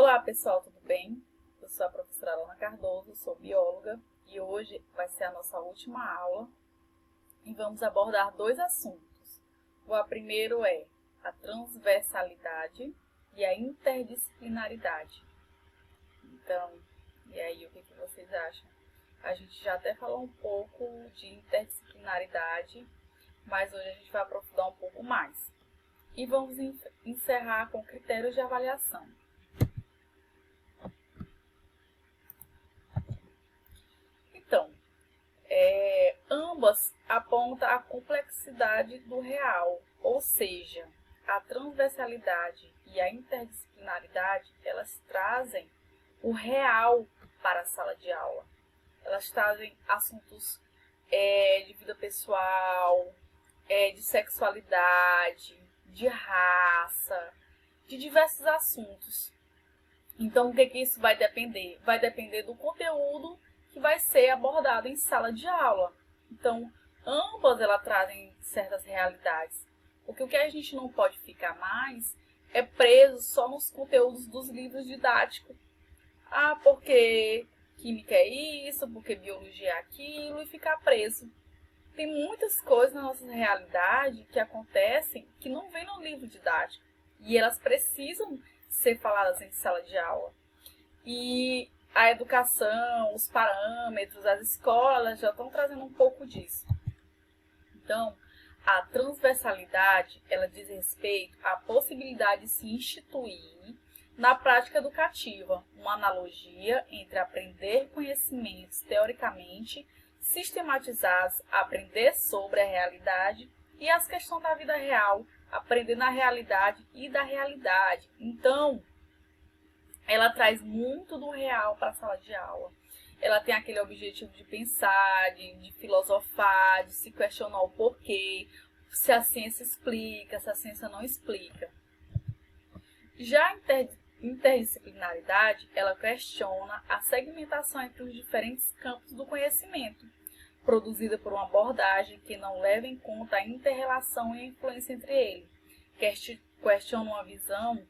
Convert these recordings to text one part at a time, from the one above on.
Olá pessoal, tudo bem? Eu sou a professora Alana Cardoso, sou bióloga e hoje vai ser a nossa última aula e vamos abordar dois assuntos. O primeiro é a transversalidade e a interdisciplinaridade. Então, e aí, o que vocês acham? A gente já até falou um pouco de interdisciplinaridade, mas hoje a gente vai aprofundar um pouco mais. E vamos encerrar com critérios de avaliação. Então, ambas apontam a complexidade do real, ou seja, a transversalidade e a interdisciplinaridade, elas trazem o real para a sala de aula. Elas trazem assuntos de vida pessoal, de sexualidade, de raça, de diversos assuntos. Então, o que isso vai depender? Vai depender do conteúdo que vai ser abordado em sala de aula. Então, ambas elas trazem certas realidades. Porque o que a gente não pode ficar mais é preso só nos conteúdos dos livros didáticos. Ah, porque química é isso, porque biologia é aquilo, e ficar preso. Tem muitas coisas na nossa realidade que acontecem que não vem no livro didático. E elas precisam ser faladas em sala de aula. E a educação, os parâmetros, as escolas já estão trazendo um pouco disso. Então, a transversalidade, ela diz respeito à possibilidade de se instituir na prática educativa uma analogia entre aprender conhecimentos teoricamente sistematizados, aprender sobre a realidade e as questões da vida real, aprender na realidade e da realidade. Então, ela traz muito do real para a sala de aula. Ela tem aquele objetivo de pensar, de filosofar, de se questionar o porquê, se a ciência explica, se a ciência não explica. Já a interdisciplinaridade, ela questiona a segmentação entre os diferentes campos do conhecimento, produzida por uma abordagem que não leva em conta a inter-relação e a influência entre eles. Questiona uma visão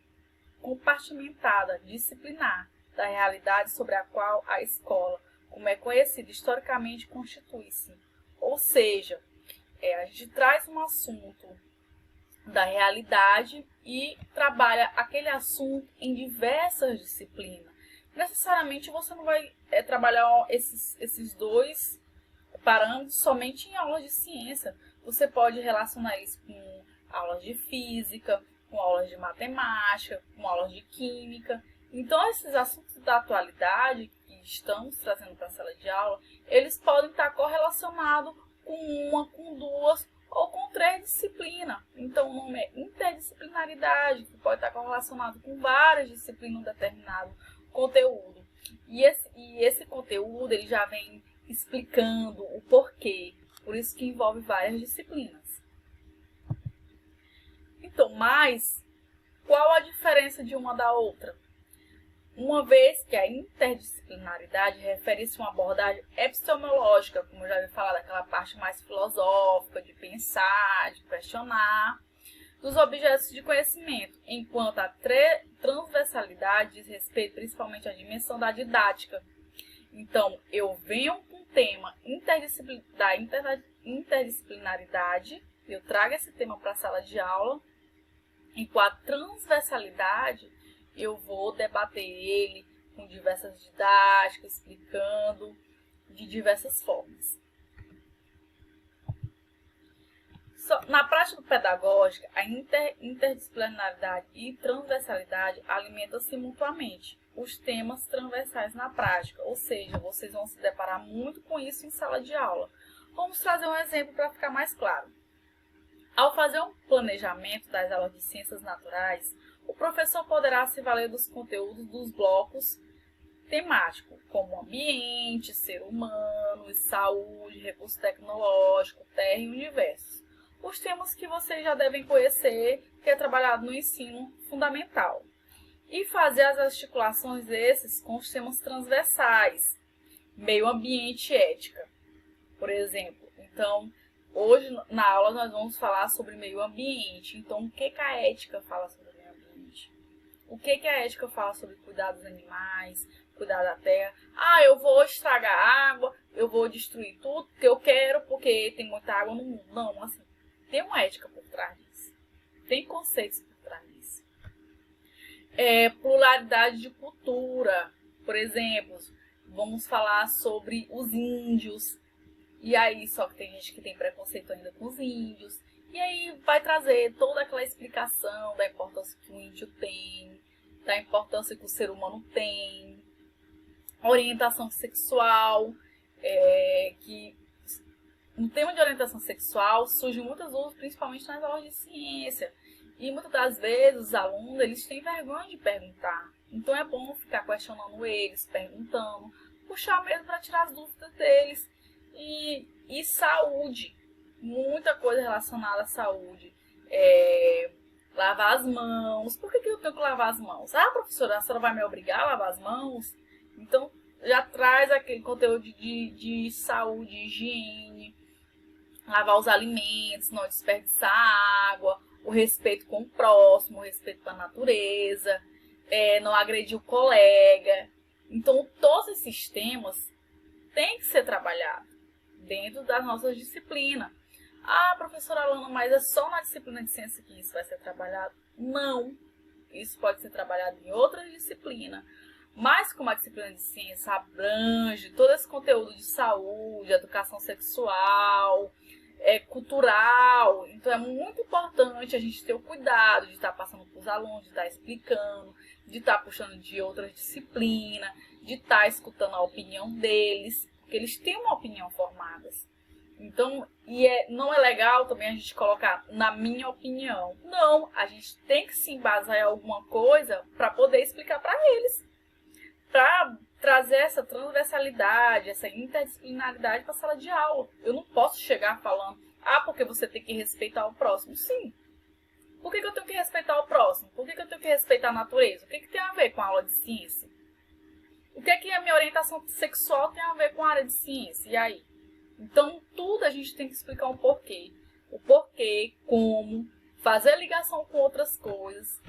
compartimentada, disciplinar, da realidade sobre a qual a escola, como é conhecida historicamente, constitui-se. Ou seja, a gente traz um assunto da realidade e trabalha aquele assunto em diversas disciplinas. Necessariamente você não vai trabalhar esses dois parâmetros somente em aulas de ciência. Você pode relacionar isso com aulas de física, com aulas de matemática, com aulas de química. Então, esses assuntos da atualidade que estamos trazendo para a sala de aula, eles podem estar correlacionados com uma, com duas ou com três disciplinas. Então, o nome é interdisciplinaridade, que pode estar correlacionado com várias disciplinas de determinado conteúdo. E esse conteúdo ele já vem explicando o porquê, por isso que envolve várias disciplinas. Então, mas qual a diferença de uma da outra? Uma vez que a interdisciplinaridade refere-se a uma abordagem epistemológica, como eu já havia falado, aquela parte mais filosófica, de pensar, de questionar, dos objetos de conhecimento, enquanto a transversalidade diz respeito principalmente à dimensão da didática. Então, eu venho com o tema da interdisciplinaridade, eu trago esse tema para a sala de aula, e com a transversalidade, eu vou debater ele com diversas didáticas, explicando de diversas formas. Na prática pedagógica, a interdisciplinaridade e transversalidade alimentam-se mutuamente. Os temas transversais na prática, ou seja, vocês vão se deparar muito com isso em sala de aula. Vamos trazer um exemplo para ficar mais claro. Ao fazer um planejamento das aulas de ciências naturais, o professor poderá se valer dos conteúdos dos blocos temáticos, como ambiente, ser humano, saúde, recurso tecnológico, terra e universo. Os temas que vocês já devem conhecer, que é trabalhado no ensino fundamental. E fazer as articulações desses com os temas transversais, meio ambiente e ética, por exemplo. Então, hoje na aula nós vamos falar sobre meio ambiente. Então, o que a ética fala sobre o meio ambiente? O que a ética fala sobre cuidar dos animais, cuidar da terra? Ah, eu vou estragar a água, eu vou destruir tudo que eu quero porque tem muita água no mundo. Não, assim, tem uma ética por trás disso. Tem conceitos por trás disso. Pluralidade de cultura. Por exemplo, vamos falar sobre os índios. E aí, só que tem gente que tem preconceito ainda com os índios. E aí vai trazer toda aquela explicação da importância que o índio tem, da importância que o ser humano tem, orientação sexual, que no tema de orientação sexual surgem muitas dúvidas, principalmente nas aulas de ciência. E muitas das vezes os alunos eles têm vergonha de perguntar. Então é bom ficar questionando eles, perguntando, puxar mesmo para tirar as dúvidas deles. E saúde, muita coisa relacionada à saúde. Lavar as mãos. Por que eu tenho que lavar as mãos? Ah, professora, a senhora vai me obrigar a lavar as mãos? Então, já traz aquele conteúdo de saúde, higiene, lavar os alimentos, não desperdiçar água, o respeito com o próximo, o respeito com a natureza, não agredir o colega. Então, todos esses temas têm que ser trabalhados dentro das nossas disciplinas. Ah, professora Alana, mas é só na disciplina de ciência que isso vai ser trabalhado? Não. Isso pode ser trabalhado em outras disciplinas. Mas como a disciplina de ciência abrange todo esse conteúdo de saúde, educação sexual, cultural, então é muito importante a gente ter o cuidado de estar passando para os alunos, de estar explicando, de estar puxando de outras disciplinas, de estar escutando a opinião deles, porque eles têm uma opinião formada. Então, não é legal também a gente colocar na minha opinião. Não, a gente tem que se embasar em alguma coisa para poder explicar para eles. Para trazer essa transversalidade, essa interdisciplinaridade para a sala de aula. Eu não posso chegar falando, porque você tem que respeitar o próximo. Sim. Por que eu tenho que respeitar o próximo? Por que eu tenho que respeitar a natureza? O que tem a ver com a aula de ciência? O que a minha orientação sexual tem a ver com a área de ciência? E aí? Então, tudo a gente tem que explicar um porquê. O porquê, como, fazer ligação com outras coisas.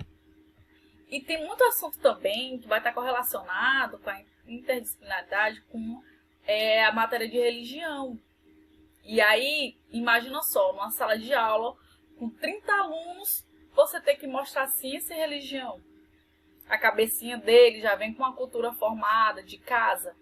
E tem muito assunto também que vai estar correlacionado com a interdisciplinaridade com a matéria de religião. E aí, imagina só, numa sala de aula, com 30 alunos, você tem que mostrar ciência e religião. A cabecinha dele já vem com uma cultura formada de casa.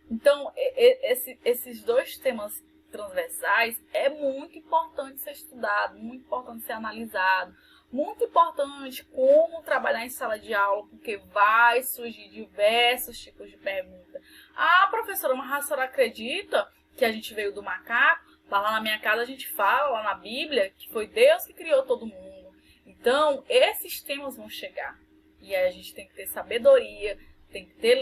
Então, esses dois temas transversais é muito importante ser estudado, muito importante ser analisado, muito importante como trabalhar em sala de aula, porque vai surgir diversos tipos de perguntas. Ah, professora, mas a senhora acredita que a gente veio do macaco? Mas lá na minha casa a gente fala, lá na Bíblia, que foi Deus que criou todo mundo. Então, esses temas vão chegar. E aí a gente tem que ter sabedoria, tem que ter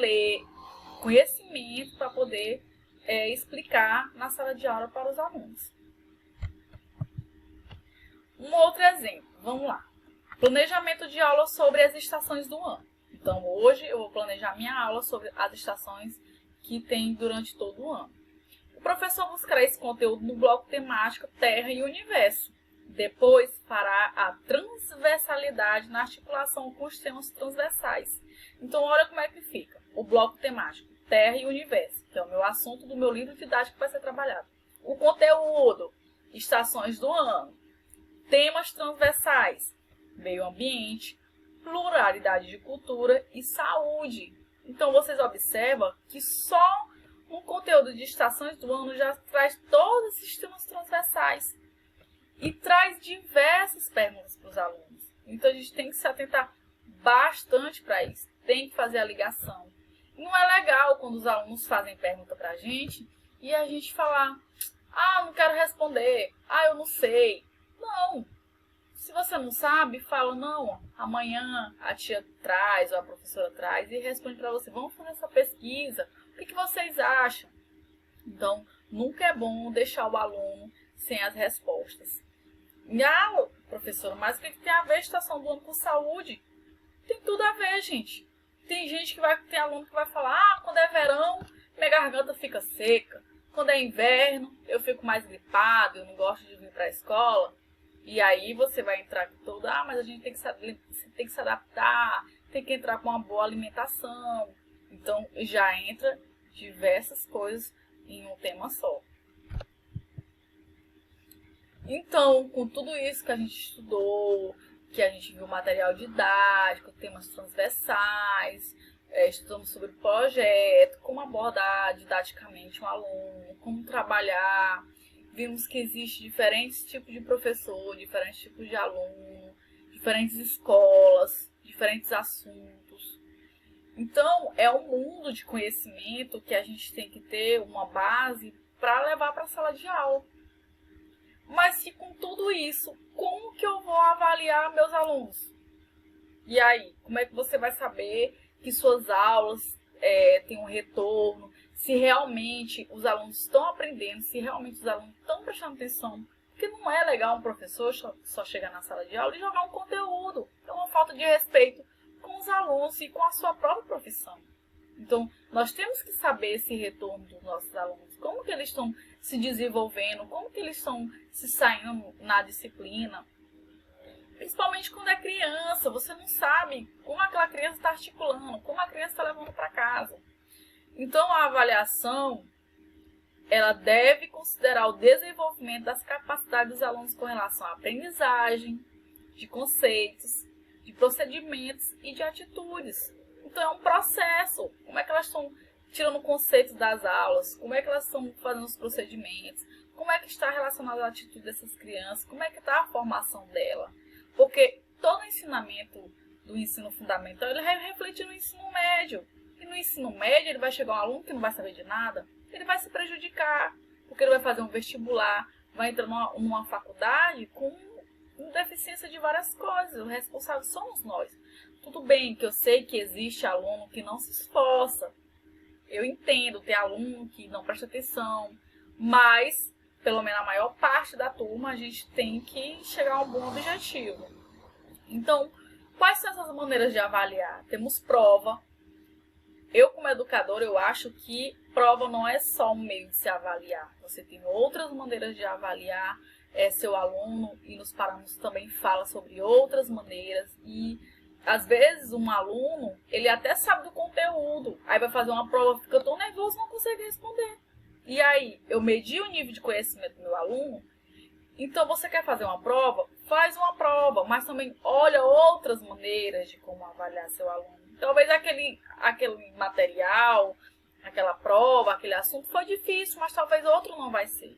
conhecimento para poder explicar na sala de aula para os alunos. Um outro exemplo, vamos lá. Planejamento de aula sobre as estações do ano. Então, hoje eu vou planejar minha aula sobre as estações que tem durante todo o ano. O professor buscará esse conteúdo no bloco temático Terra e Universo. Depois fará a transversalidade na articulação com os temas transversais. Então, olha como é que fica. O bloco temático Terra e Universo, que é o meu assunto do meu livro didático que vai ser trabalhado. O conteúdo, estações do ano, temas transversais, meio ambiente, pluralidade de cultura e saúde. Então, vocês observam que só um conteúdo de estações do ano já traz todos esses temas transversais e traz diversas perguntas para os alunos. Então, a gente tem que se atentar bastante para isso, tem que fazer a ligação. Não é legal quando os alunos fazem pergunta para a gente e a gente falar, não quero responder, eu não sei. Não. Se você não sabe, fala, não, amanhã a tia traz ou a professora traz e responde para você, vamos fazer essa pesquisa, o que vocês acham? Então, nunca é bom deixar o aluno sem as respostas. Professora, mas o que tem a ver a estação do ano com saúde? Tem tudo a ver, gente. Tem aluno que vai falar, quando é verão, minha garganta fica seca. Quando é inverno, eu fico mais gripado, eu não gosto de vir para a escola. E aí você vai entrar com todo, mas a gente tem que se adaptar, tem que entrar com uma boa alimentação. Então já entra diversas coisas em um tema só. Então, com tudo isso que a gente estudou, que a gente viu material didático, temas transversais, estudamos sobre o projeto, como abordar didaticamente um aluno, como trabalhar. Vimos que existe diferentes tipos de professor, diferentes tipos de aluno, diferentes escolas, diferentes assuntos. Então, é um mundo de conhecimento que a gente tem que ter uma base para levar para a sala de aula. Mas se com tudo isso, como que eu vou avaliar meus alunos? E aí, como é que você vai saber que suas aulas têm um retorno, se realmente os alunos estão aprendendo, se realmente os alunos estão prestando atenção? Porque não é legal um professor só chegar na sala de aula e jogar um conteúdo. É uma falta de respeito com os alunos e com a sua própria profissão. Então, nós temos que saber esse retorno dos nossos alunos, como que eles estão se desenvolvendo, como que eles estão se saindo na disciplina. Principalmente quando é criança, você não sabe como aquela criança está articulando, como a criança está levando para casa. Então, a avaliação, ela deve considerar o desenvolvimento das capacidades dos alunos com relação à aprendizagem, de conceitos, de procedimentos e de atitudes. Então, é um processo. Como é que elas estão tirando conceitos das aulas? Como é que elas estão fazendo os procedimentos? Como é que está relacionada a atitude dessas crianças? Como é que está a formação dela? Porque todo o ensinamento do ensino fundamental, ele vai refletir no ensino médio. E no ensino médio, ele vai chegar um aluno que não vai saber de nada, ele vai se prejudicar, porque ele vai fazer um vestibular, vai entrar numa faculdade com deficiência de várias coisas. O responsável somos nós. Tudo bem que eu sei que existe aluno que não se esforça. Eu entendo, tem aluno que não presta atenção, mas, pelo menos a maior parte da turma, a gente tem que chegar a um bom objetivo. Então, quais são essas maneiras de avaliar? Temos prova. Eu, como educadora, eu acho que prova não é só um meio de se avaliar. Você tem outras maneiras de avaliar seu aluno, e nos parâmetros também fala sobre outras maneiras. E às vezes um aluno, ele até sabe do conteúdo, aí vai fazer uma prova, fica tão nervoso, não consegue responder. E aí, eu medi o nível de conhecimento do meu aluno. Então, você quer fazer uma prova? Faz uma prova, mas também olha outras maneiras de como avaliar seu aluno. Talvez aquele material, aquela prova, aquele assunto foi difícil, mas talvez outro não vai ser.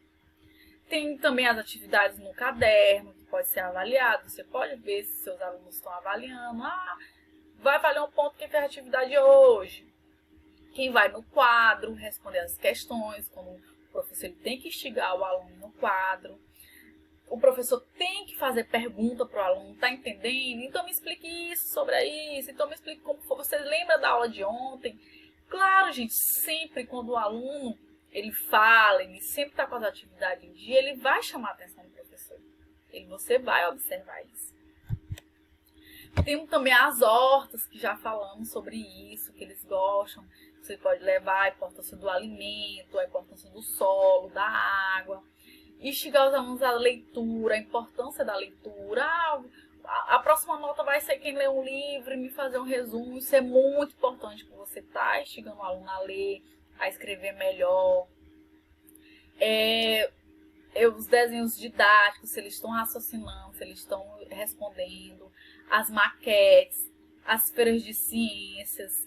Tem também as atividades no caderno, que pode ser avaliado. Você pode ver se seus alunos estão avaliando. Vai avaliar um ponto que fez a atividade hoje. Quem vai no quadro, responder as questões, quando o professor ele tem que instigar o aluno no quadro. O professor tem que fazer pergunta para o aluno, tá entendendo? Então me explique isso sobre isso, então me explique como foi. Você lembra da aula de ontem? Claro, gente, sempre quando o aluno ele fala, ele sempre está com as atividades em dia, ele vai chamar a atenção do professor. Você vai observar isso. Temos também as hortas, que já falamos sobre isso, que eles gostam. Você pode levar a importância do alimento, a importância do solo, da água. Instigar os alunos à leitura, a importância da leitura. A próxima nota vai ser quem lê um livro e me fazer um resumo. Isso é muito importante para você estar instigando o aluno a ler, a escrever melhor. Os desenhos didáticos, se eles estão raciocinando, se eles estão respondendo. As maquetes, as feiras de ciências.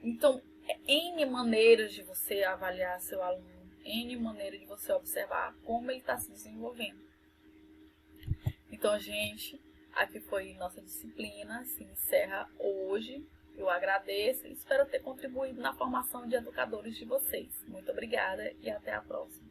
Então, N maneiras de você avaliar seu aluno. N maneira de você observar como ele está se desenvolvendo. Então, gente, aqui foi nossa disciplina, se encerra hoje. Eu agradeço e espero ter contribuído na formação de educadores de vocês. Muito obrigada e até a próxima.